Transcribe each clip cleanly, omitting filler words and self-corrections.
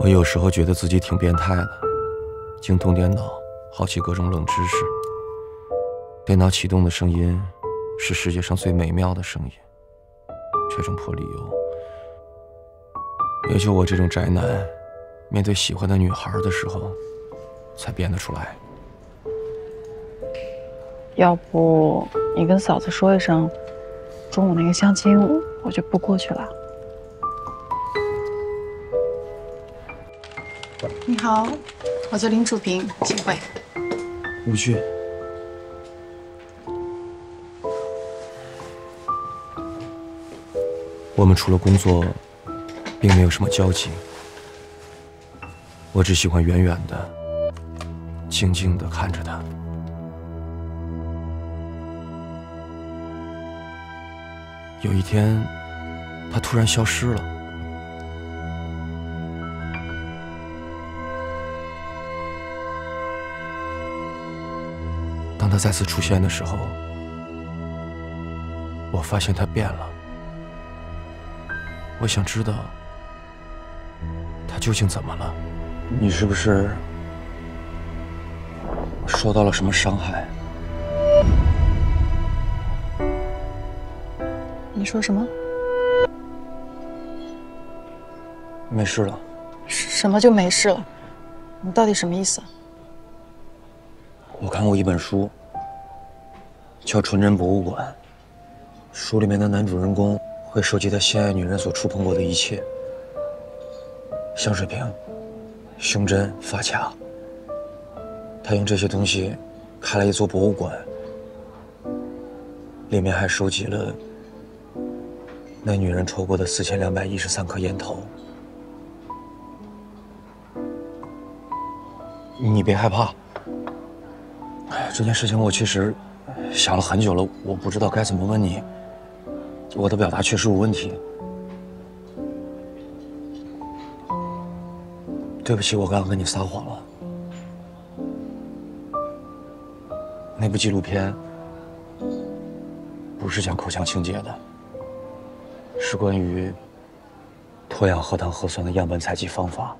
我有时候觉得自己挺变态的，精通电脑，好奇各种冷知识。电脑启动的声音是世界上最美妙的声音，这种破理由，也就我这种宅男，面对喜欢的女孩的时候，才编得出来。要不你跟嫂子说一声，中午那个相亲我就不过去了。你好，我叫林楚平，请会。无惧。我们除了工作，并没有什么交集。我只喜欢远远的、静静的看着他。有一天，他突然消失了。当他再次出现的时候，我发现他变了。我想知道，他究竟怎么了？你是不是受到了什么伤害？你说什么？没事了。什么就没事了？你到底什么意思？我看过一本书，叫《纯真博物馆》，书里面的男主人公会收集他心爱女人所触碰过的一切，香水瓶、胸针、发卡。他用这些东西开了一座博物馆，里面还收集了那女人抽过的4213颗烟头。你别害怕，这件事情我其实想了很久了，我不知道该怎么问你，我的表达确实有问题。对不起，我刚刚跟你撒谎了。那部纪录片不是讲口腔清洁的，是关于脱氧核糖核酸的样本采集方法。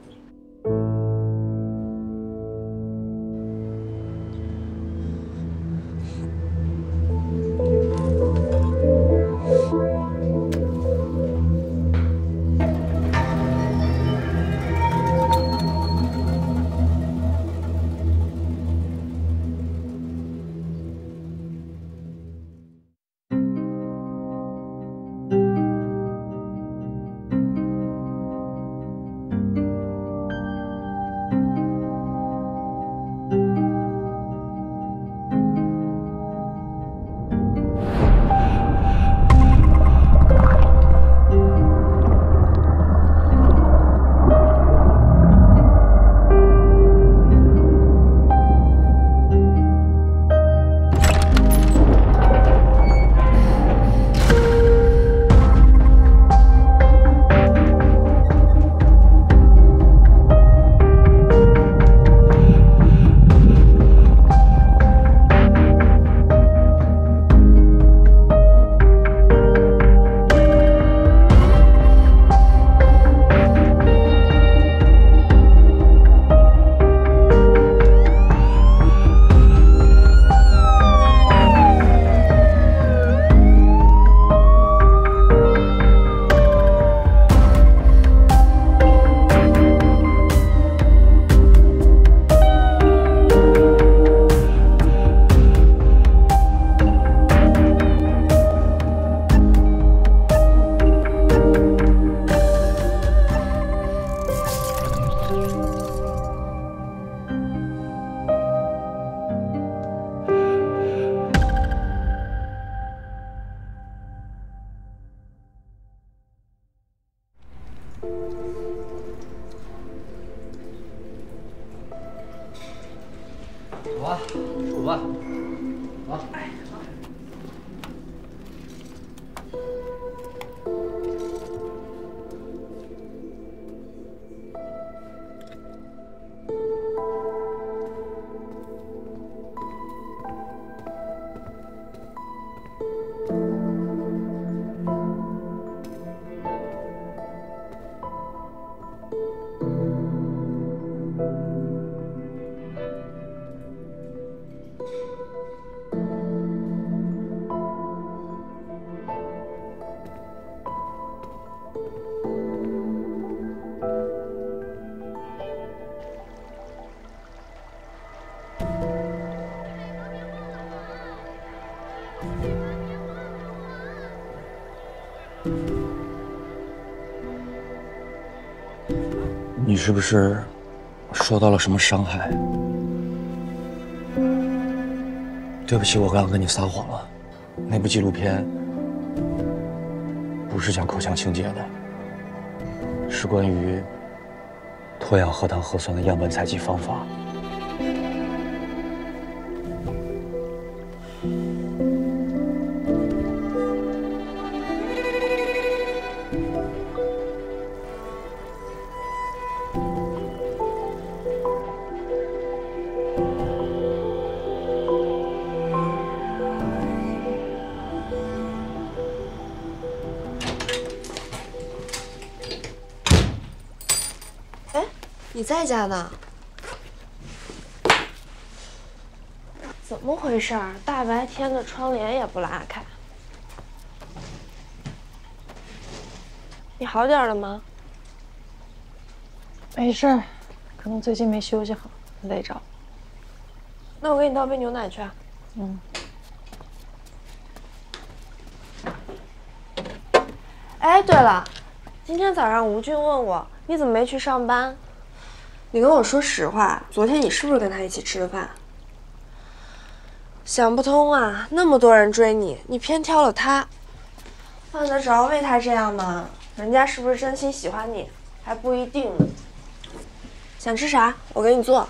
走吧，走吧，走。你是不是受到了什么伤害？对不起，我刚刚跟你撒谎了。那部纪录片不是讲口腔清洁的，是关于脱氧核糖核酸的样本采集方法。你在家呢？怎么回事儿？大白天的，窗帘也不拉开。你好点了吗？没事儿，可能最近没休息好，累着。那我给你倒杯牛奶去。嗯。哎，对了，今天早上吴俊问我你怎么没去上班。你跟我说实话，昨天你是不是跟他一起吃的饭？想不通啊，那么多人追你，你偏挑了他，犯得着为他这样吗？人家是不是真心喜欢你，还不一定呢。想吃啥？我给你做。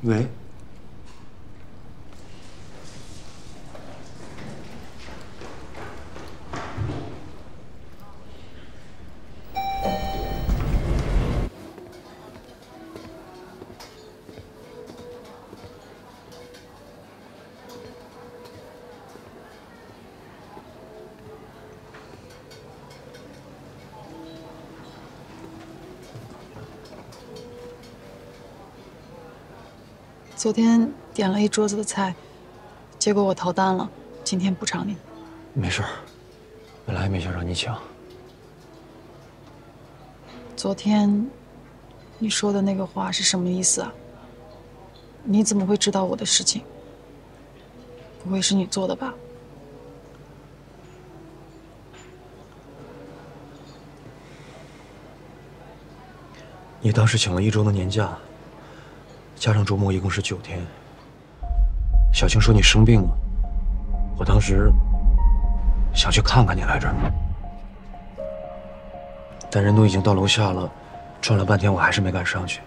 喂，昨天点了一桌子的菜，结果我逃单了，今天补偿你。没事儿，本来也没想让你抢。昨天你说的那个话是什么意思啊？你怎么会知道我的事情？不会是你做的吧？你当时请了1周的年假，加上周末一共是9天。小青说你生病了，我当时想去看看你来着，但人都已经到楼下了，转了半天我还是没敢上去。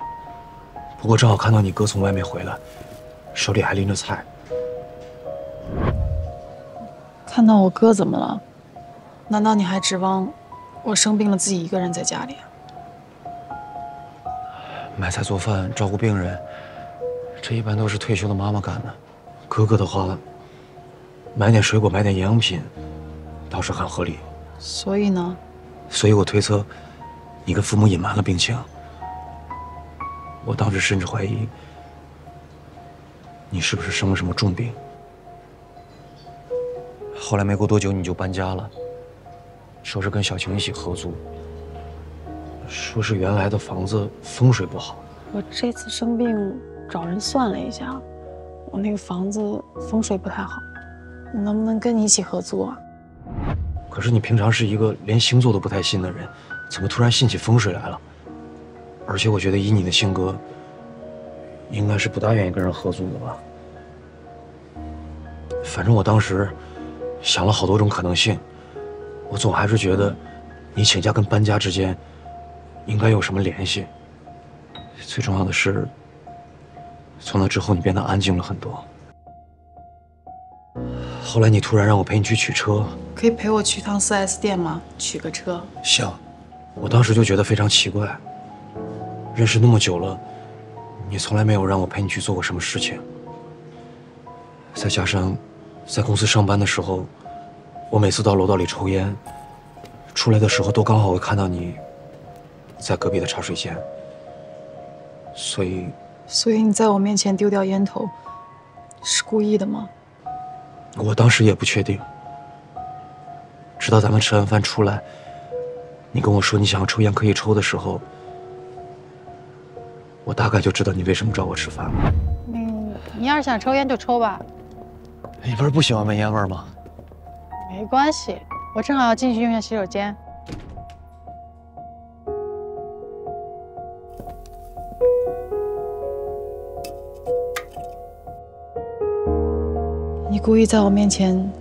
不过正好看到你哥从外面回来，手里还拎着菜。看到我哥怎么了？难道你还指望我生病了自己一个人在家里啊？买菜做饭照顾病人，这一般都是退休的妈妈干的。哥哥的话，买点水果买点营养品倒是很合理。所以呢？所以我推测你跟父母隐瞒了病情。我当时甚至怀疑你是不是生了什么重病。后来没过多久你就搬家了，说是跟小晴一起合租，说是原来的房子风水不好。我这次生病找人算了一下，我那个房子风水不太好，能不能跟你一起合租啊？可是你平常是一个连星座都不太信的人，怎么突然信起风水来了？而且我觉得以你的性格，应该是不大愿意跟人合租的吧。反正我当时想了好多种可能性，我总还是觉得你请假跟搬家之间应该有什么联系。最重要的是，从那之后你变得安静了很多。后来你突然让我陪你去取车，可以陪我去趟4S店吗？取个车。行。我当时就觉得非常奇怪，认识那么久了，你从来没有让我陪你去做过什么事情。再加上在公司上班的时候，我每次到楼道里抽烟，出来的时候都刚好会看到你在隔壁的茶水间。所以你在我面前丢掉烟头，是故意的吗？我当时也不确定，直到咱们吃完饭出来，你跟我说你想要抽烟可以抽的时候，我大概就知道你为什么找我吃饭了。你要是想抽烟就抽吧，你不是不喜欢闻烟味吗？没关系，我正好要进去用下洗手间。你故意在我面前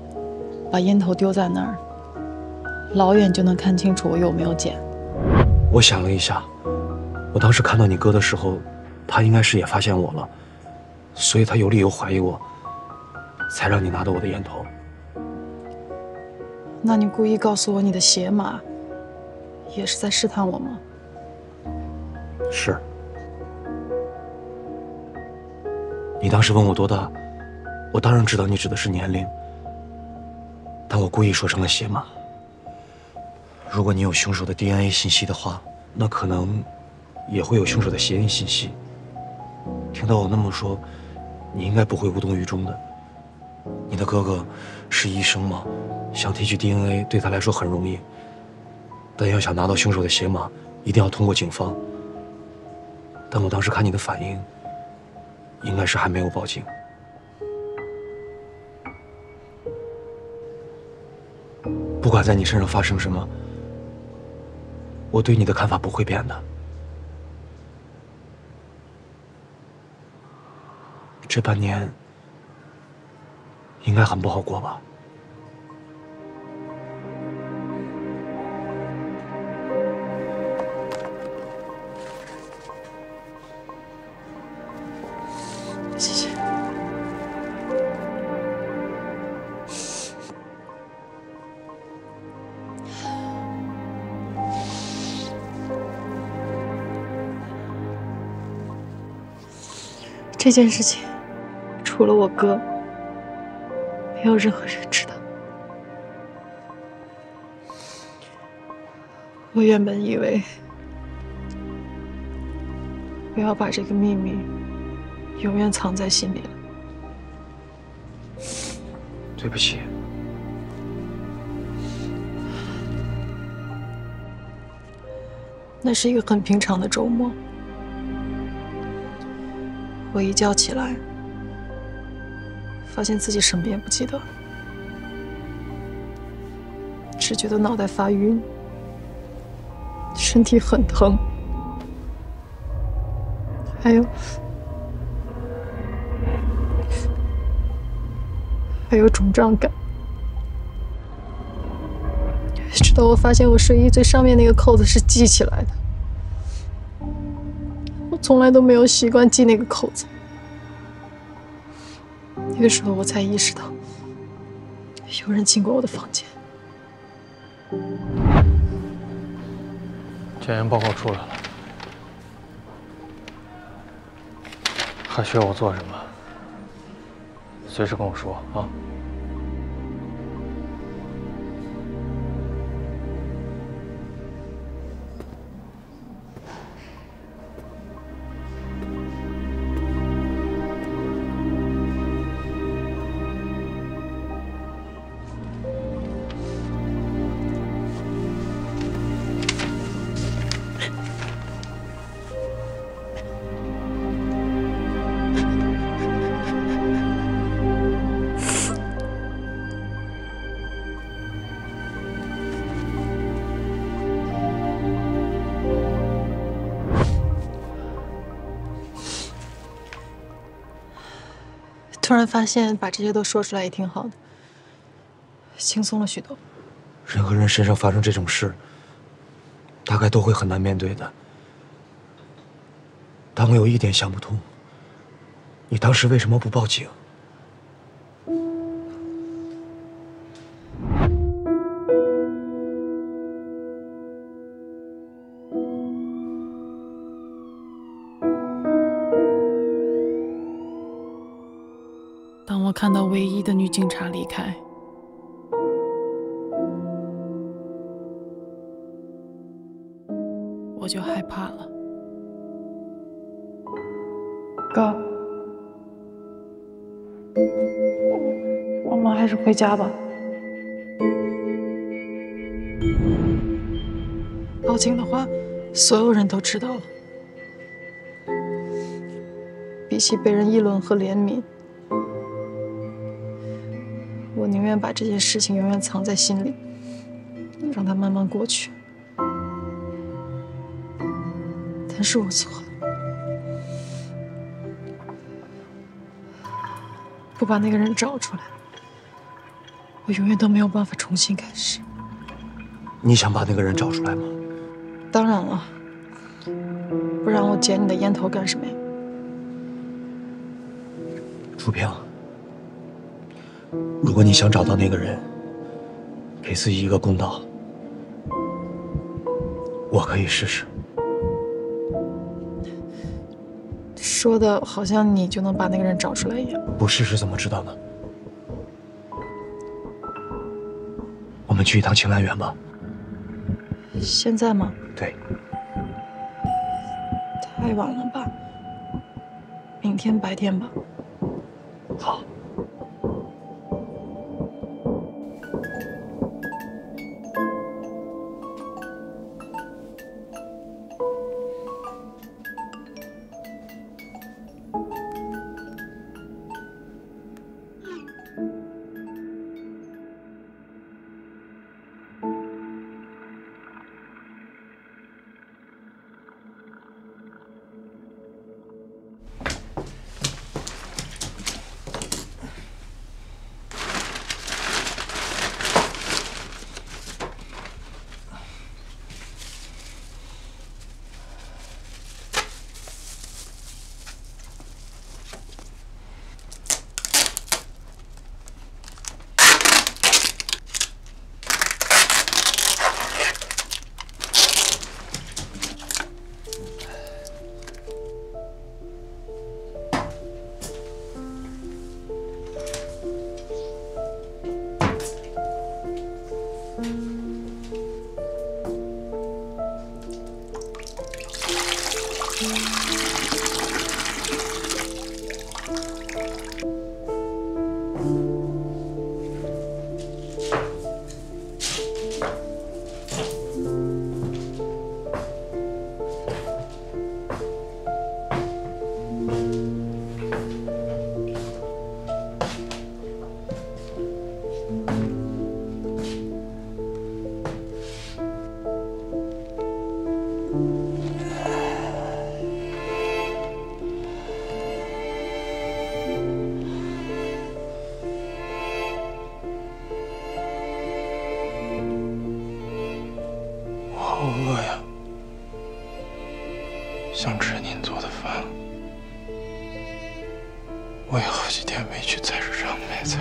把烟头丢在那儿，老远就能看清楚我有没有捡。我想了一下，我当时看到你哥的时候，他应该是也发现我了，所以他有理由怀疑我，才让你拿到我的烟头。那你故意告诉我你的鞋码，也是在试探我吗？是。你当时问我多大，我当然知道你指的是年龄，但我故意说成了鞋码。如果你有凶手的 DNA 信息的话，那可能也会有凶手的鞋印信息。听到我那么说，你应该不会无动于衷的。你的哥哥是医生嘛，想提取 DNA 对他来说很容易，但要想拿到凶手的鞋码，一定要通过警方。但我当时看你的反应，应该是还没有报警。不管在你身上发生什么，我对你的看法不会变的。这半年应该很不好过吧？谢谢。这件事情，除了我哥，没有任何人知道。我原本以为我要把这个秘密永远藏在心里了。对不起。那是一个很平常的周末，我一觉起来，发现自己什么也不记得，只觉得脑袋发晕，身体很疼，还有肿胀感。直到我发现我睡衣最上面那个扣子是系起来的，我从来都没有习惯系那个扣子。那个时候我才意识到，有人进过我的房间。检验报告出来了，还需要我做什么？随时跟我说啊。突然发现把这些都说出来也挺好的，轻松了许多。任何人身上发生这种事，大概都会很难面对的。但我有一点想不通，你当时为什么不报警？当我看到唯一的女警察离开，我就害怕了。哥，我们还还是回家吧。报警的话，所有人都知道了。比起被人议论和怜悯，我宁愿把这件事情永远藏在心里，让它慢慢过去。但是我错了，不把那个人找出来，我永远都没有办法重新开始。你想把那个人找出来吗？当然了，不然我捡你的烟头干什么呀？楚平，如果你想找到那个人，给自己一个公道，我可以试试。说的好像你就能把那个人找出来一样。不试试怎么知道呢？我们去一趟青兰园吧。现在吗？对。太晚了吧？明天白天吧。好。好饿呀，想吃您做的饭。我也好几天没去菜市场买菜。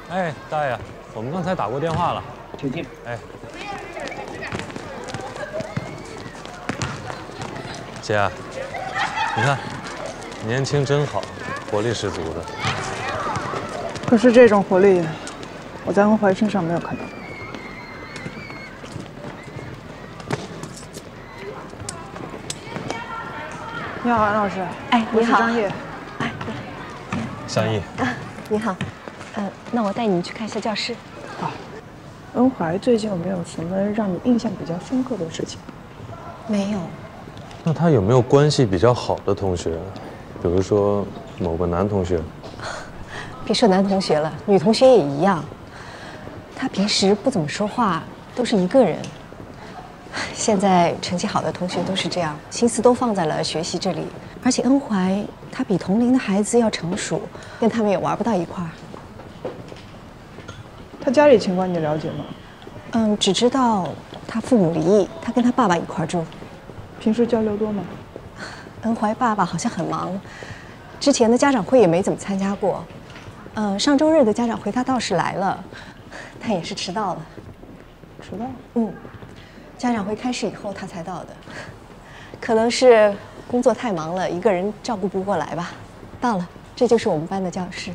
哎，大爷，我们刚才打过电话了，请进。哎，姐，你看，年轻真好，活力十足的。可是这种活力，我在恩怀身上没有看到。你好，安老师。哎，你好，张烨。哎，向毅。你好。那我带你去看一下教室。好。恩怀最近有没有什么让你印象比较深刻的事情？没有。那他有没有关系比较好的同学？比如说某个男同学？别说男同学了，女同学也一样。他平时不怎么说话，都是一个人。现在成绩好的同学都是这样，心思都放在了学习这里。而且恩怀他比同龄的孩子要成熟，跟他们也玩不到一块儿。他家里情况你了解吗？只知道他父母离异，他跟他爸爸一块儿住。平时交流多吗？恩怀爸爸好像很忙，之前的家长会也没怎么参加过。上周日的家长会他倒是来了，但也是迟到了。迟到？家长会开始以后他才到的，可能是工作太忙了，一个人照顾不过来吧。到了，这就是我们班的教室。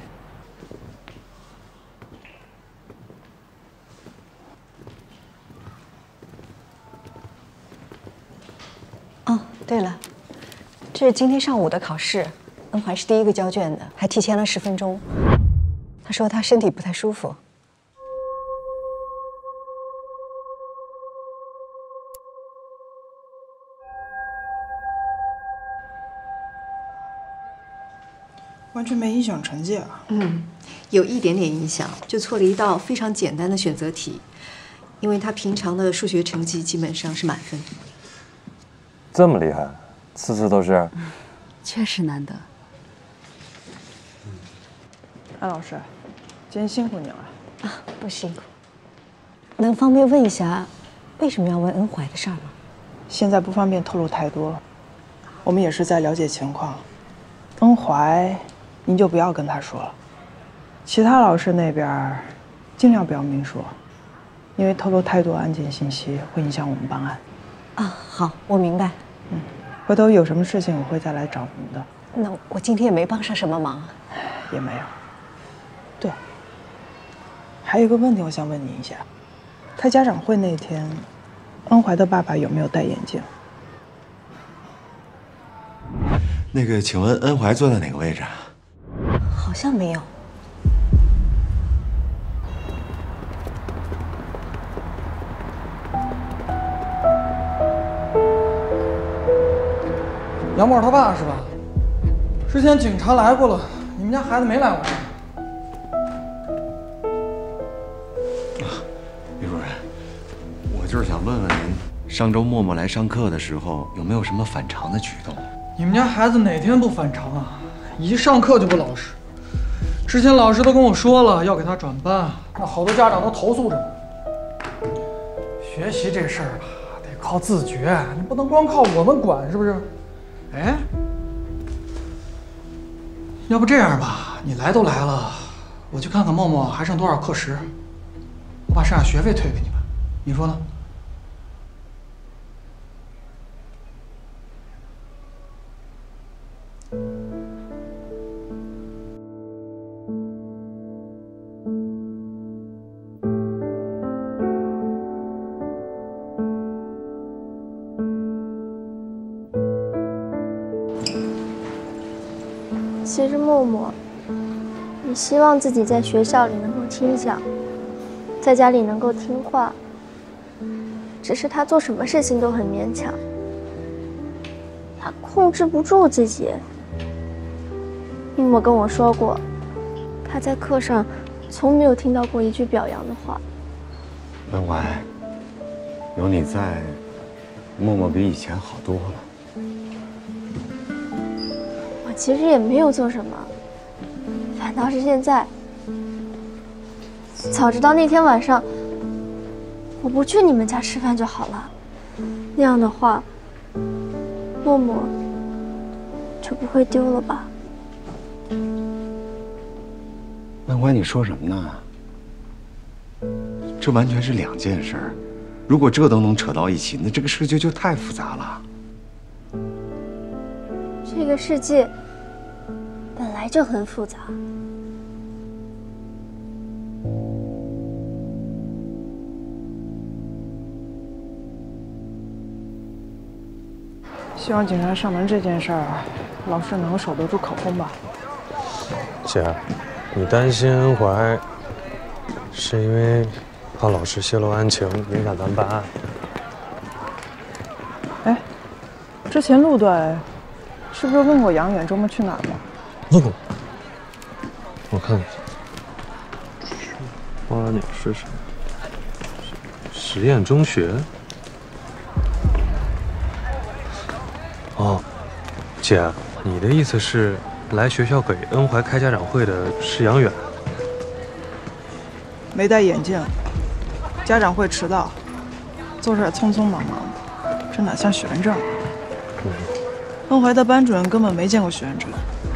哦，对了，这是今天上午的考试，恩怀是第一个交卷的，还提前了10分钟。他说他身体不太舒服。完全没影响成绩啊？有一点点影响，就错了一道非常简单的选择题，因为他平常的数学成绩基本上是满分。这么厉害，次次都是。确实难得。安老师，今天辛苦你了。不辛苦。能方便问一下，为什么要问恩怀的事儿吗？现在不方便透露太多，我们也是在了解情况。恩怀，您就不要跟他说了。其他老师那边，尽量不要明说，因为透露太多案件信息会影响我们办案。啊，好，我明白。回头有什么事情我会再来找您的。那我今天也没帮上什么忙。也没有。对，还有一个问题我想问您一下，开家长会那天，恩怀的爸爸有没有戴眼镜？那个，请问恩怀坐在哪个位置啊？好像没有。杨默他爸是吧？之前警察来过了，你们家孩子没来过。李主任，我就是想问问您，上周默默来上课的时候有没有什么反常的举动？你们家孩子哪天不反常啊？一上课就不老实。之前老师都跟我说了，要给他转班，那好多家长都投诉着呢。学习这事儿吧，得靠自觉，你不能光靠我们管，是不是？哎，要不这样吧，你来都来了，我去看看默默还剩多少课时，我把剩下学费退给你们，你说呢？其实默默，你希望自己在学校里能够听讲，在家里能够听话。只是他做什么事情都很勉强，他控制不住自己。默默跟我说过，他在课上从没有听到过一句表扬的话。恩怀，有你在，默默比以前好多了。我其实也没有做什么，反倒是现在，早知道那天晚上我不去你们家吃饭就好了，那样的话，默默就不会丢了吧？恩怀，你说什么呢？这完全是两件事儿，如果这都能扯到一起，那这个世界就太复杂了。这个世界本来就很复杂。希望警察上门这件事儿，老师能守得住口风吧。姐，你担心恩怀，是因为怕老师泄露案情，影响咱办案。哎，之前陆队是不是问过杨远周末去哪儿吗？问过。我看看，花鸟市场，实验中学。哦，姐，你的意思是来学校给恩怀开家长会的是杨远？没戴眼镜，家长会迟到，做事匆匆忙忙的，这哪像许愿证？恩怀的班主任根本没见过许愿证，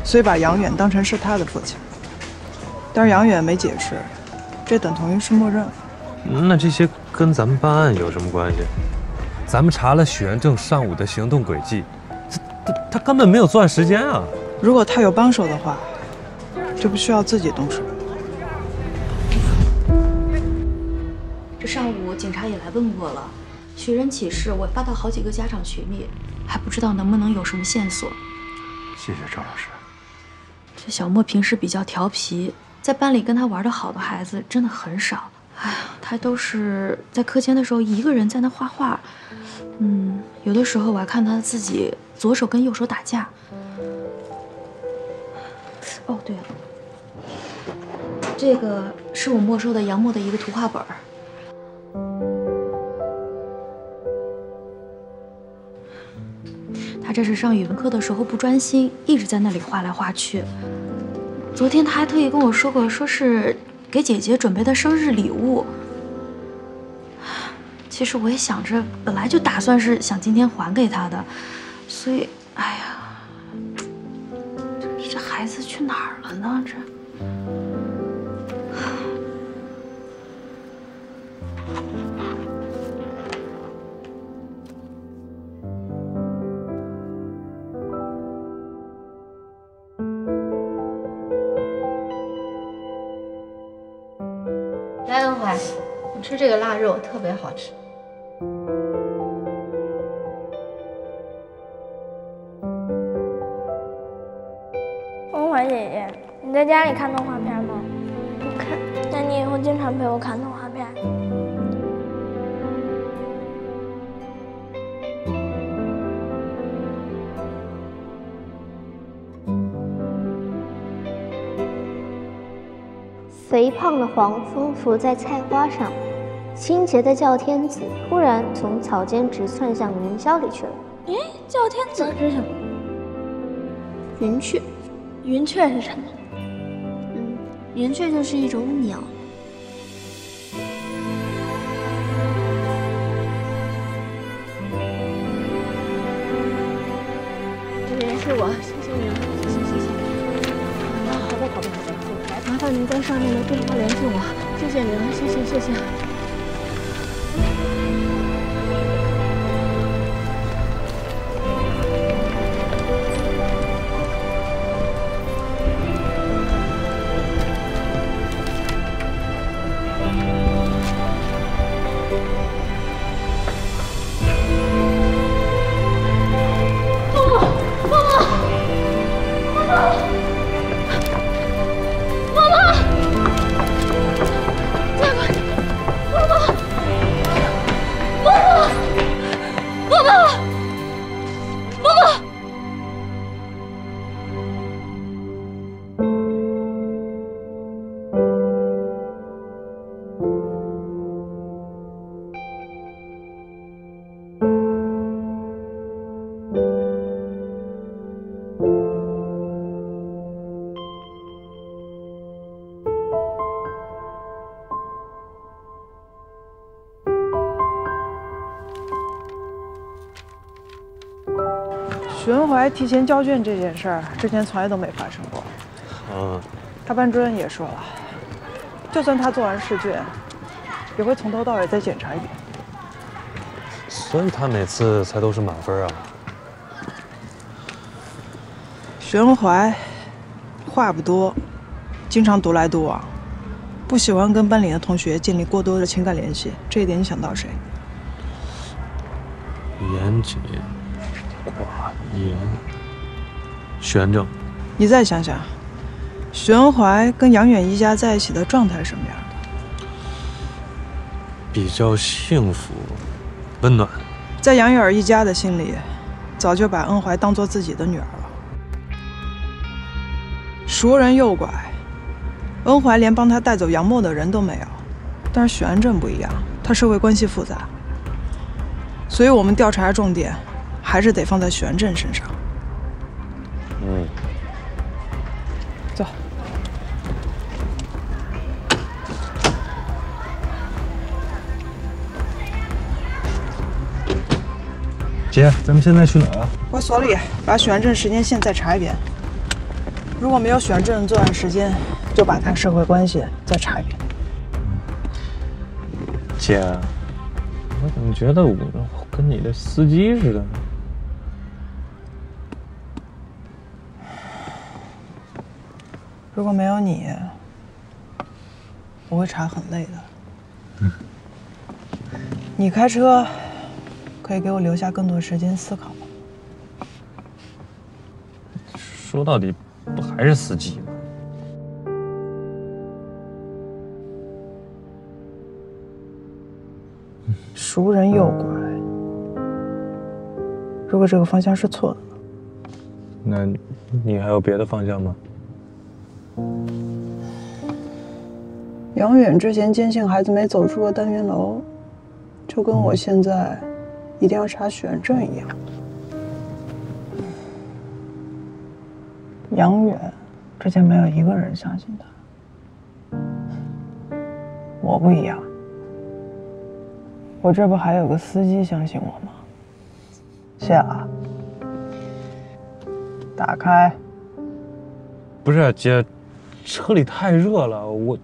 所以把杨远当成是他的父亲。但是杨远没解释，这等同于是默认。那这些跟咱们办案有什么关系？咱们查了许元正上午的行动轨迹，他根本没有作案时间啊！如果他有帮手的话，就不需要自己动手。这上午警察也来问过了，寻人启事我发到好几个家长群里，还不知道能不能有什么线索。谢谢赵老师。这小莫平时比较调皮，在班里跟他玩得好的孩子真的很少。哎呀，他都是在课间的时候一个人在那画画。有的时候我还看他自己左手跟右手打架。哦，对了，这个是我没收的杨墨的一个图画本。他这是上语文课的时候不专心，一直在那里画来画去。昨天他还特意跟我说过，说是给姐姐准备的生日礼物。其实我也想着，本来就打算是想今天还给她的，所以，哎呀，这孩子去哪儿了呢？这。来，恩怀，你吃这个腊肉特别好吃。恩怀姐姐，你在家里看动画片吗？不看。那你以后经常陪我看动画片。肥胖的黄蜂伏在菜花上，清洁的叫天子突然从草间直窜向云霄里去了。哎，叫天子是什么？云雀。云雀是什么？云雀就是一种鸟。是我，谢谢您，谢谢。好的，好的，麻烦您在上面的电话联系我，谢谢您，谢谢。许文怀提前交卷这件事儿，之前从来都没发生过。他班主任也说了，就算他做完试卷，也会从头到尾再检查一遍。所以他每次才都是满分啊。许文怀话不多，经常独来独往，不喜欢跟班里的同学建立过多的情感联系。这一点你想到谁？严谨、寡言、许元正。你再想想，许文怀跟杨远一家在一起的状态是什么样的？比较幸福、温暖。在杨远一家的心里，早就把恩怀当做自己的女儿了。熟人诱拐，恩怀连帮他带走杨墨的人都没有。但是许安正不一样，他社会关系复杂，所以我们调查重点还是得放在许安正身上。走。姐，咱们现在去哪儿啊？回所里，把许安正时间线再查一遍。如果没有许安正作案时间，就把他社会关系再查一遍。姐，我怎么觉得我跟你的司机似的呢？如果没有你，我会查很累的。你开车可以给我留下更多时间思考。说到底，不还是司机吗？熟人诱拐，如果这个方向是错的呢？那你还有别的方向吗？杨远之前坚信孩子没走出过单元楼，就跟我现在一定要查许愿证一样。杨远之前没有一个人相信他，我不一样，我这不还有个司机相信我吗？夏，打开。不是姐，车里太热了，我。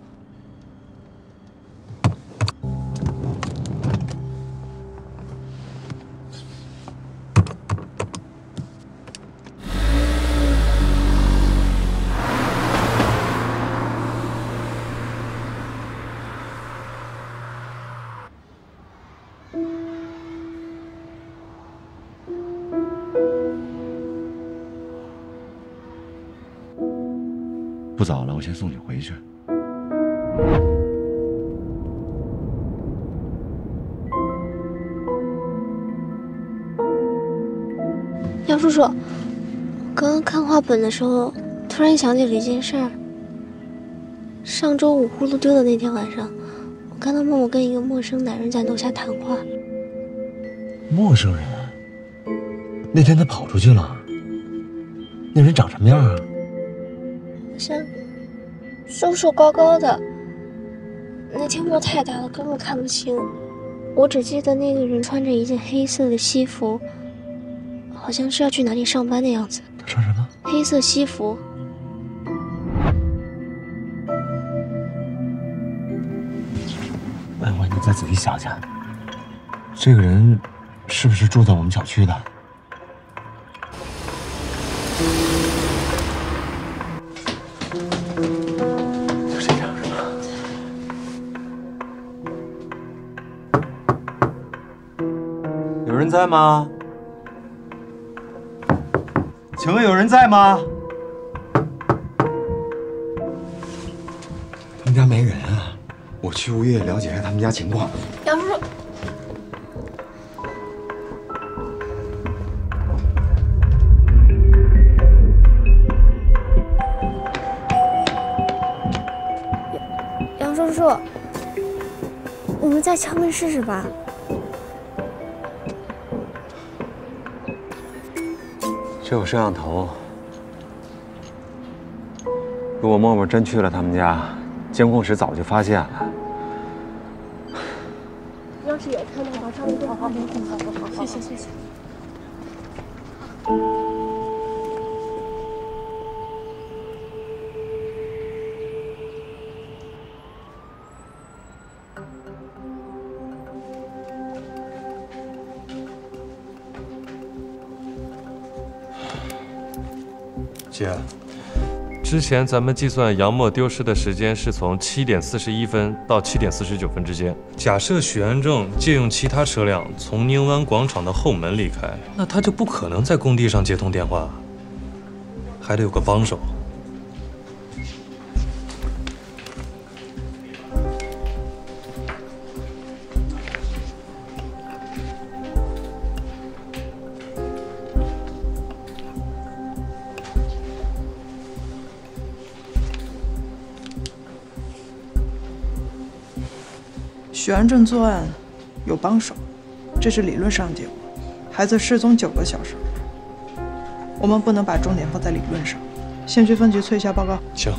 不早了，我先送你回去。杨叔叔，我刚刚看画本的时候，突然想起了一件事儿。上周五呼噜丢的那天晚上，我看到默默跟一个陌生男人在楼下谈话。陌生人？那天他跑出去了。那人长什么样啊？好像瘦瘦高高的，那天雾太大了，根本看不清。我只记得那个人穿着一件黑色的西服，好像是要去哪里上班的样子。他穿什么？黑色西服。文文，你再仔细想想，这个人是不是住在我们小区的？有人在吗？请问有人在吗？他们家没人啊，我去物业了解一下他们家情况。杨叔叔，杨叔叔，我们再敲门试试吧。这有摄像头，如果默默真去了他们家，监控室早就发现了。要是有看到，马上就好。好，谢谢。姐，之前咱们计算杨默丢失的时间是从7点41分到7点49分之间。假设许安正借用其他车辆从宁湾广场的后门离开，那他就不可能在工地上接通电话，还得有个帮手。许安正作案有帮手，这是理论上结果。孩子失踪9个小时，我们不能把重点放在理论上。先去分局催一下报告。行。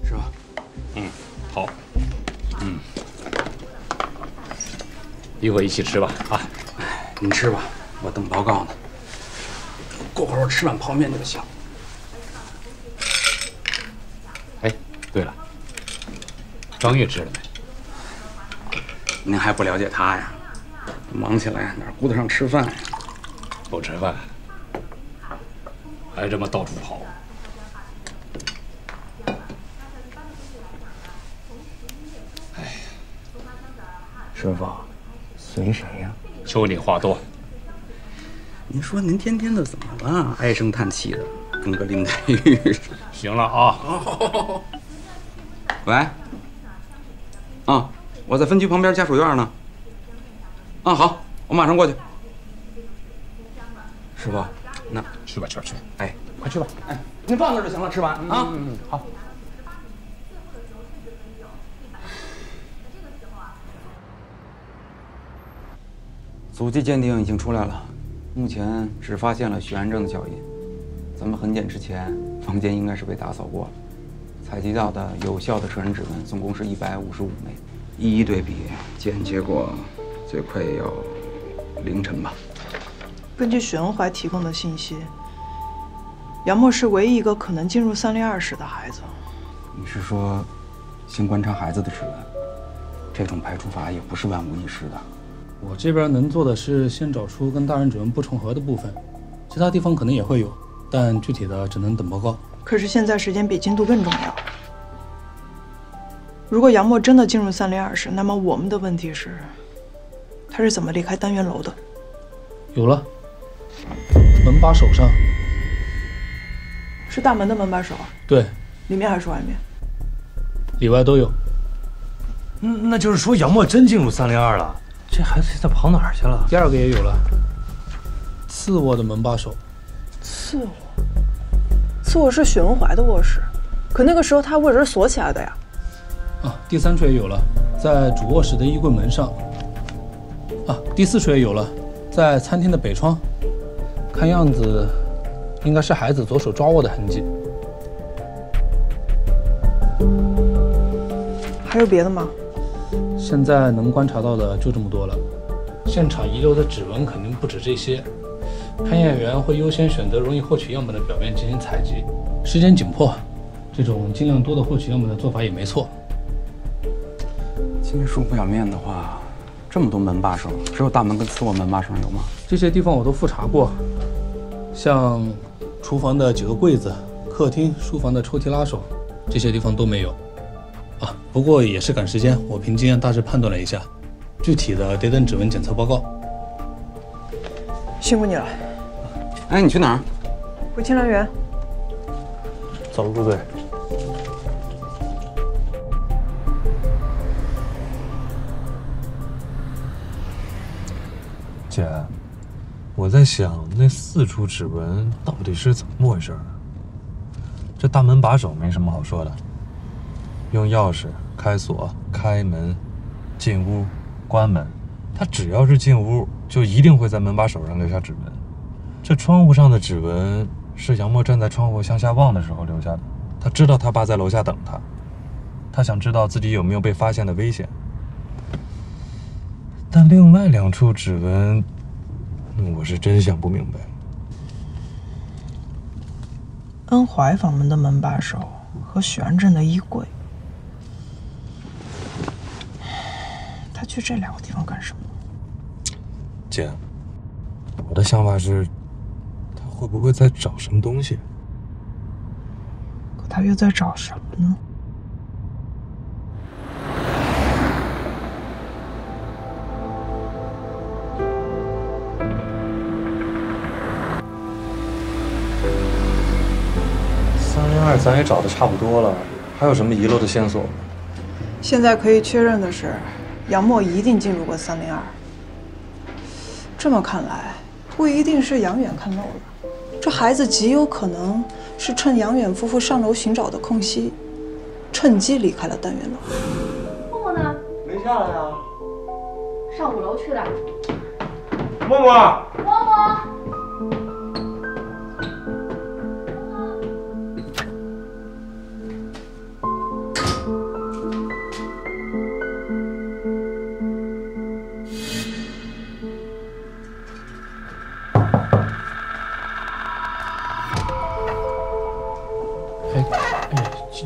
是吧？好。一会儿一起吃吧啊！您吃吧，我等报告呢。过会儿我吃碗泡面就行。哎，对了，张月知道没？您还不了解他呀？忙起来哪顾得上吃饭呀？不吃饭，还这么到处跑。哎，师傅，随谁呀？求你话多。您说您天天的怎么了？唉声叹气的，跟个林黛玉似的。行了啊。喂。啊，我在分局旁边家属院呢。啊，好，我马上过去。师傅，那去吧，去吧，去吧。哎，快去吧。哎，您放那儿就行了，吃完啊。好。足迹鉴定已经出来了，目前只发现了许安正的脚印。咱们痕检之前，房间应该是被打扫过了。采集到的有效的车身指纹总共是155枚，一一对比，检结果最快也要凌晨吧。根据许恩怀提供的信息，杨默是唯一一个可能进入302室的孩子。你是说，先观察孩子的指纹？这种排除法也不是万无一失的。我这边能做的是先找出跟大人指纹不重合的部分，其他地方可能也会有，但具体的只能等报告。可是现在时间比进度更重要。如果杨默真的进入302室，那么我们的问题是，他是怎么离开单元楼的？有了，门把手上是大门的门把手。对，里面还是外面？里外都有。那就是说杨默真进入302了？这孩子现在跑哪儿去了？第二个也有了，次卧的门把手。次卧？次卧是许恩怀的卧室，可那个时候他卧室是锁起来的呀。啊，第三处也有了，在主卧室的衣柜门上。啊，第四处也有了，在餐厅的北窗。看样子，应该是孩子左手抓握的痕迹。还有别的吗？现在能观察到的就这么多了。现场遗留的指纹肯定不止这些。勘验员会优先选择容易获取样本的表面进行采集。时间紧迫，这种尽量多的获取样本的做法也没错。金属表面的话，这么多门把手，只有大门跟次卧门把手上有吗？这些地方我都复查过，像厨房的几个柜子、客厅、书房的抽屉拉手，这些地方都没有。啊，不过也是赶时间，我凭经验大致判断了一下，具体的得等指纹检测报告。辛苦你了。哎，你去哪儿？回清凉园。走路队。姐，我在想那4处指纹到底是怎么回事呢？这大门把手没什么好说的，用钥匙开锁、开门、进屋、关门，他只要是进屋，就一定会在门把手上留下指纹。这窗户上的指纹是杨默站在窗户向下望的时候留下的，他知道他爸在楼下等他，他想知道自己有没有被发现的危险。但另外2处指纹，我是真想不明白。恩怀房门的门把手和许安正的衣柜，他去这2个地方干什么？姐，我的想法是，他会不会在找什么东西？可他又在找什么呢？302咱也找的差不多了，还有什么遗漏的线索吗？现在可以确认的是，杨默一定进入过302。这么看来，不一定是杨远看漏了，这孩子极有可能是趁杨远夫妇上楼寻找的空隙，趁机离开了单元楼。默默呢？没下来啊？上5楼去了。默默，默默。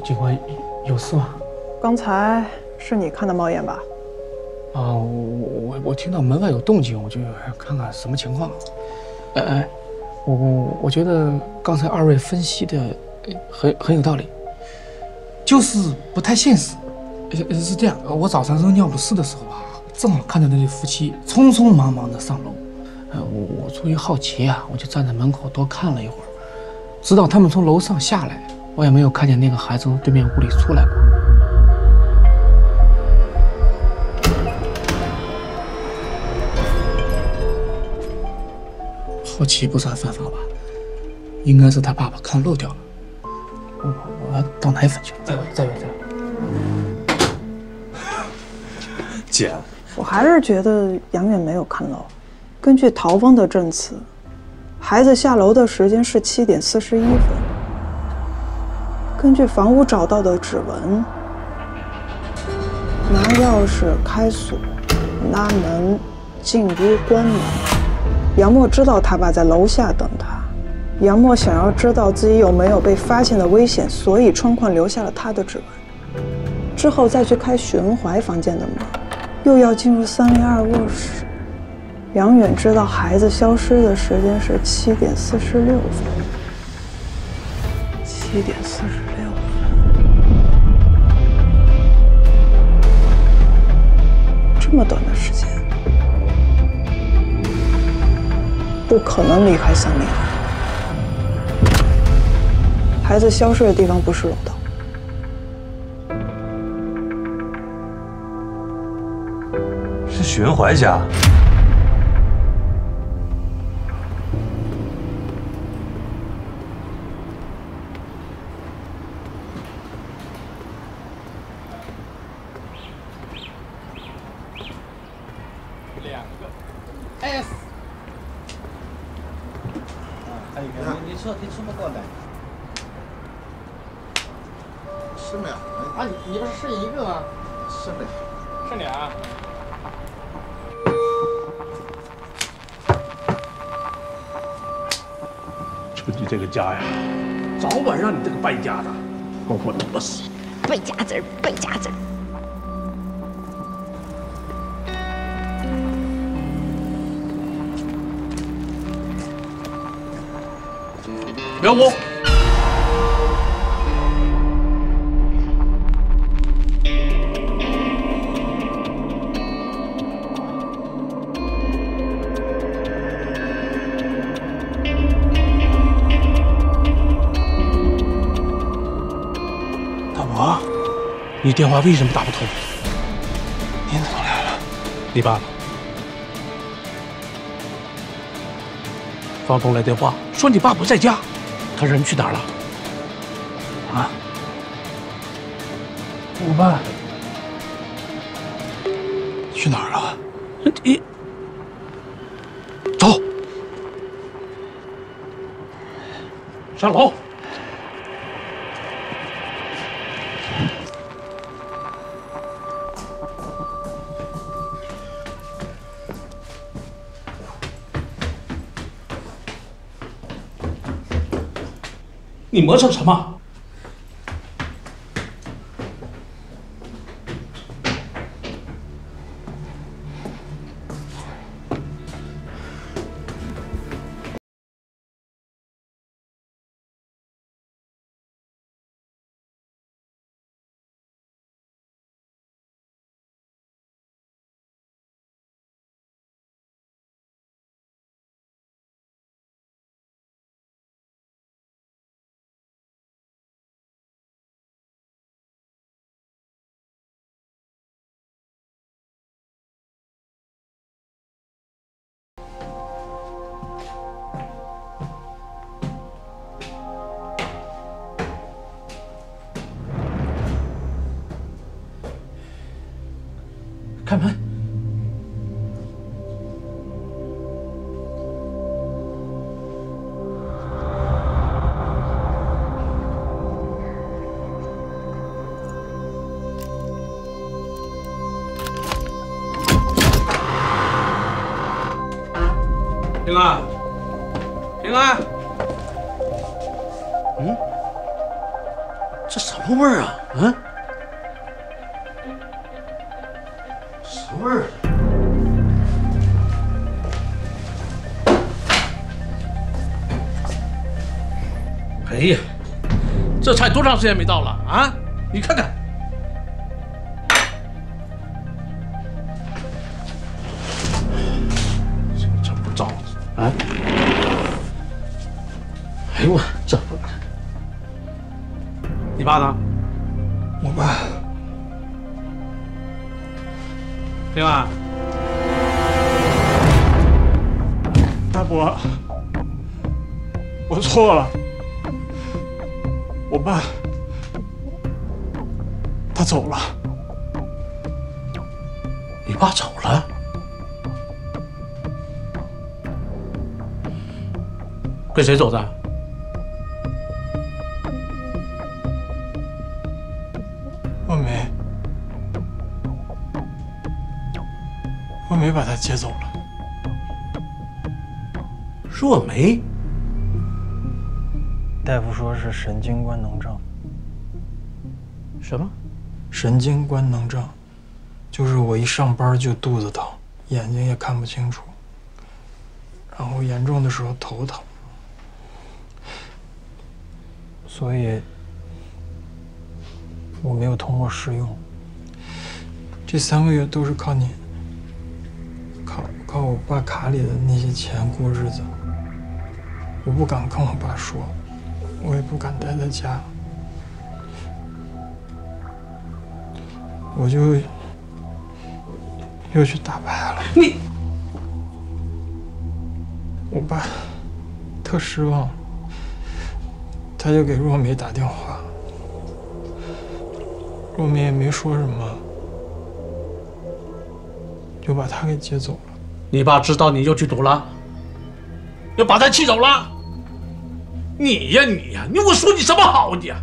警官有事吗？刚才是你看的猫眼吧？啊，我听到门外有动静，我就看看什么情况。我觉得刚才二位分析的很有道理，就是不太现实。是这样，我早上扔尿不湿的时候啊，正好看到那对夫妻匆匆忙忙的上楼。我出于好奇啊，我就站在门口多看了一会儿，直到他们从楼上下来，我也没有看见那个孩子从对面屋里出来过。好奇不算犯法吧？应该是他爸爸看漏掉了。我要倒奶粉去了。再约。姐，我还是觉得杨远没有看漏。根据陶峰的证词，孩子下楼的时间是7点41分。根据房屋找到的指纹，拿钥匙开锁、拉门、进屋关门。杨默知道他爸在楼下等他。杨默想要知道自己有没有被发现的危险，所以窗框留下了他的指纹。之后再去开许文怀房间的门，又要进入302卧室。杨远知道孩子消失的时间是7点46分。7点46分。这么短的时间，不可能离开302。孩子消失的地方不是楼道。是许文怀家。2个 S。你说不过来。剩2个啊？你不是剩1个吗？剩2。剩2。就你这个家呀，早晚让你这个败家的活活堵死。败家子儿，败家子儿。苗红，大伯，你电话为什么打不通？你怎么来了？你爸爸。方彤来电话说你爸不在家。他人去哪儿了？啊？我爸去哪儿了？你走，上楼。你磨蹭什么？开门！平安，平安。么味儿啊？嗯，什么味儿？哎呀，这菜多长时间没到了啊？你看看。这不糟啊！哎呦我这不，你爸呢？我爸，平安，大伯，我错了，我爸他走了。你爸走了？跟谁走的？若梅把他接走了。若梅？大夫说是神经官能症。什么？神经官能症，就是我一上班就肚子疼，眼睛也看不清楚，然后严重的时候头疼，所以我没有通过试用。这3个月都是靠你。靠我爸卡里的那些钱过日子，我不敢跟我爸说，我也不敢待在家，我就又去打牌了。你，我爸特失望，他就给若梅打电话，若梅也没说什么，就把他给接走了。你爸知道你又去赌了，要把他气走了。你呀，你我说你什么好你呀？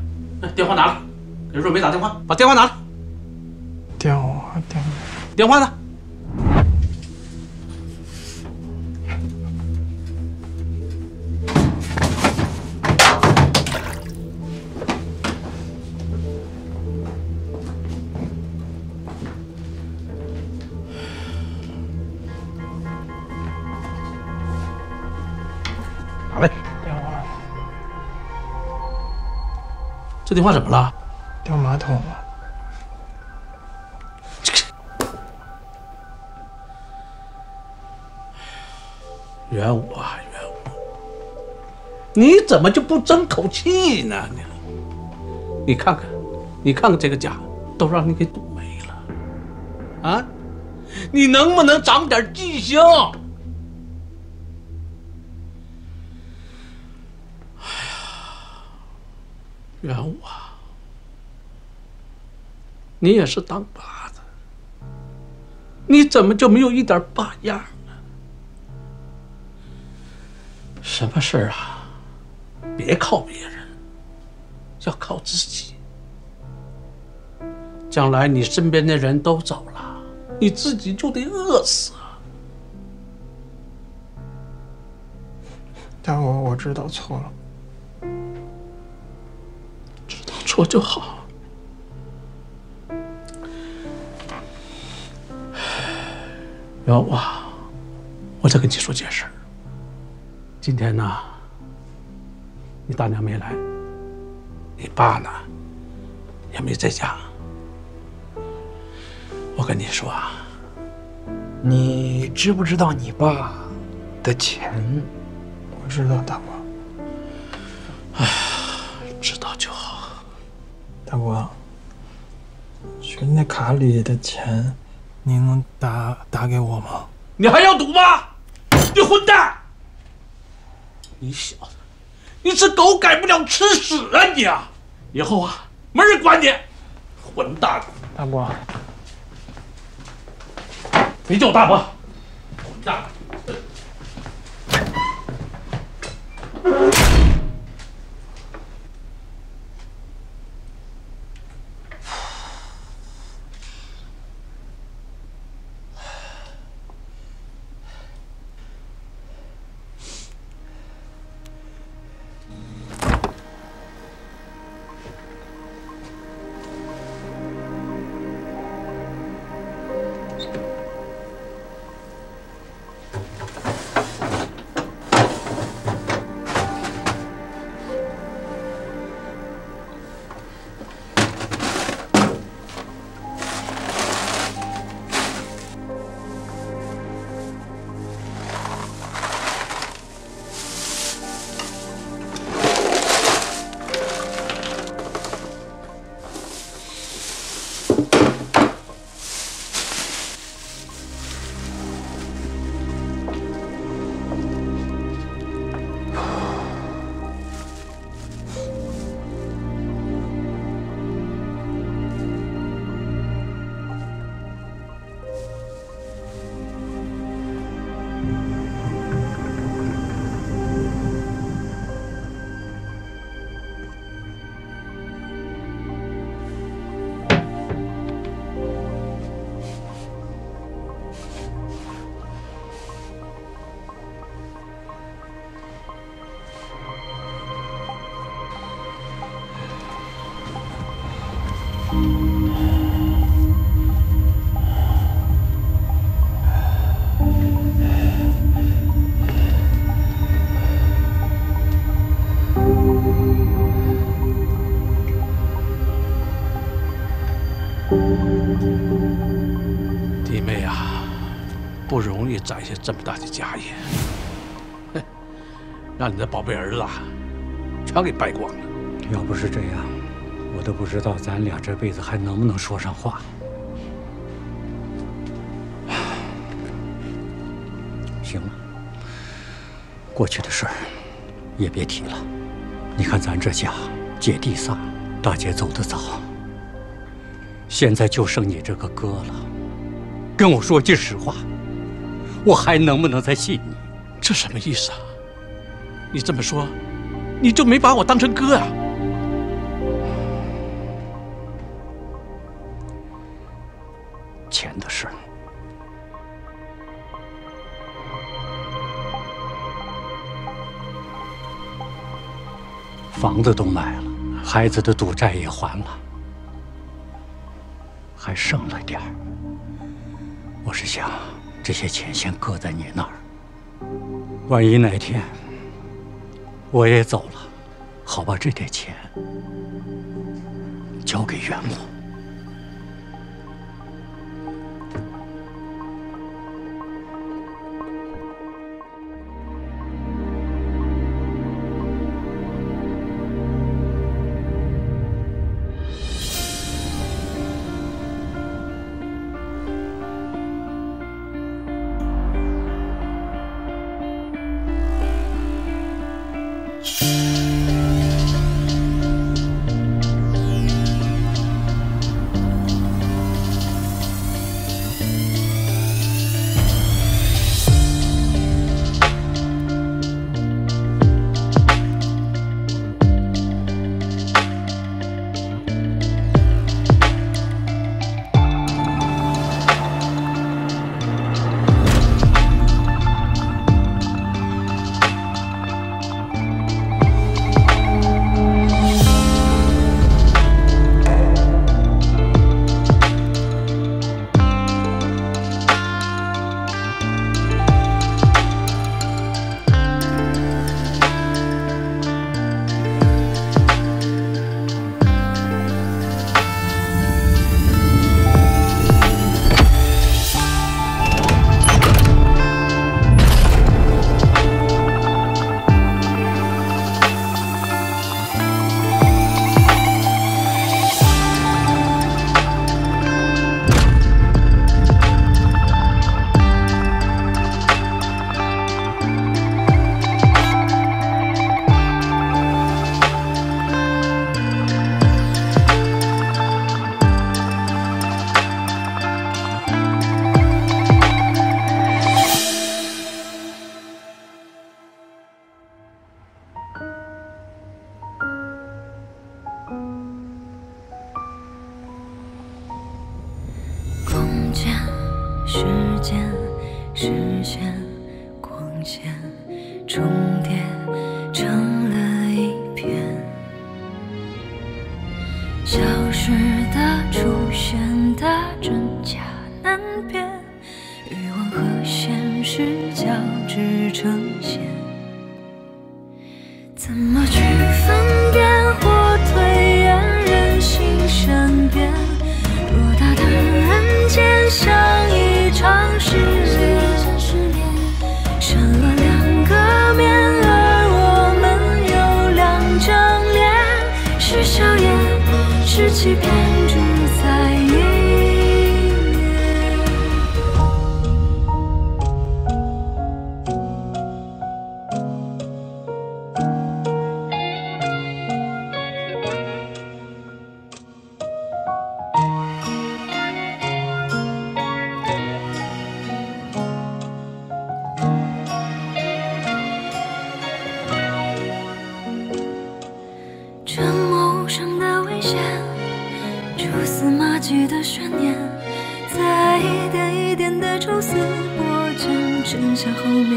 电话拿了，给若梅打电话，把电话拿了。电话呢？拿来。电话。这电话怎么了？掉马桶了。元武啊，元武，你怎么就不争口气呢？你看看这个家都让你给堵没了，啊！你能不能长点记性？哎呀，元武啊，你也是当爸的，你怎么就没有一点爸样？什么事儿啊，别靠别人，要靠自己。将来你身边的人都走了，你自己就得饿死啊！大伯，我知道错了，知道错就好。元武啊，我再跟你说件事儿。今天呢，你大娘没来，你爸呢也没在家。我跟你说啊，你知不知道你爸的钱？我知道，大伯。哎呀，知道就好。大伯，就那卡里的钱，你能打给我吗？你还要赌吗？你混蛋！你小子，你是狗改不了吃屎啊你啊！以后啊，没人管你，混蛋！大伯，别叫我大伯，混蛋！弟妹啊，不容易攒下这么大的家业，哼，让你的宝贝儿子啊，全给败光了。要不是这样，我都不知道咱俩这辈子还能不能说上话。行了，过去的事儿也别提了。你看咱这家姐弟仨，大姐走得早，现在就剩你这个哥了。跟我说句实话，我还能不能再信你？这什么意思啊？你这么说，你就没把我当成哥啊？钱的事儿，房子都买了，孩子的赌债也还了，还剩了点儿。我是想这些钱先搁在你那儿，万一哪天我也走了，好把这点钱交给袁某。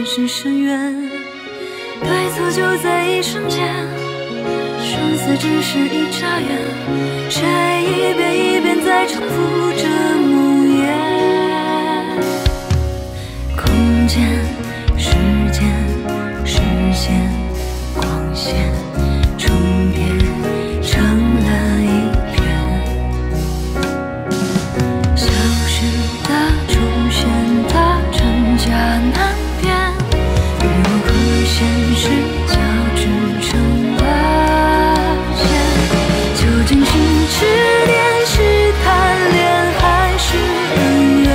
是深渊，对错就在一瞬间，说生死只是一眨眼，谁一遍一遍在重复着梦魇？空间、时间、视线、光线重叠成了一片，消失的、出现的，真假难辨，与我和现实交织成了线，究竟是痴恋，是贪恋，还是恩怨？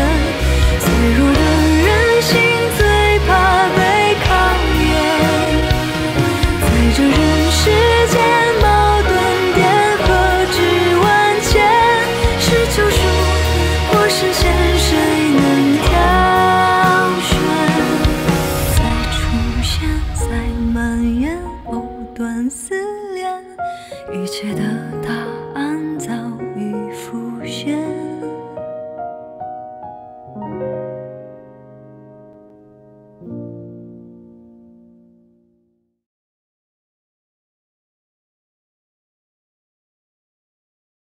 脆弱的人心最怕被考验，在这人世间矛盾点何止万千，是救赎或是险，谁能挑选？再出现，再蔓延，藕断丝连，一切的答案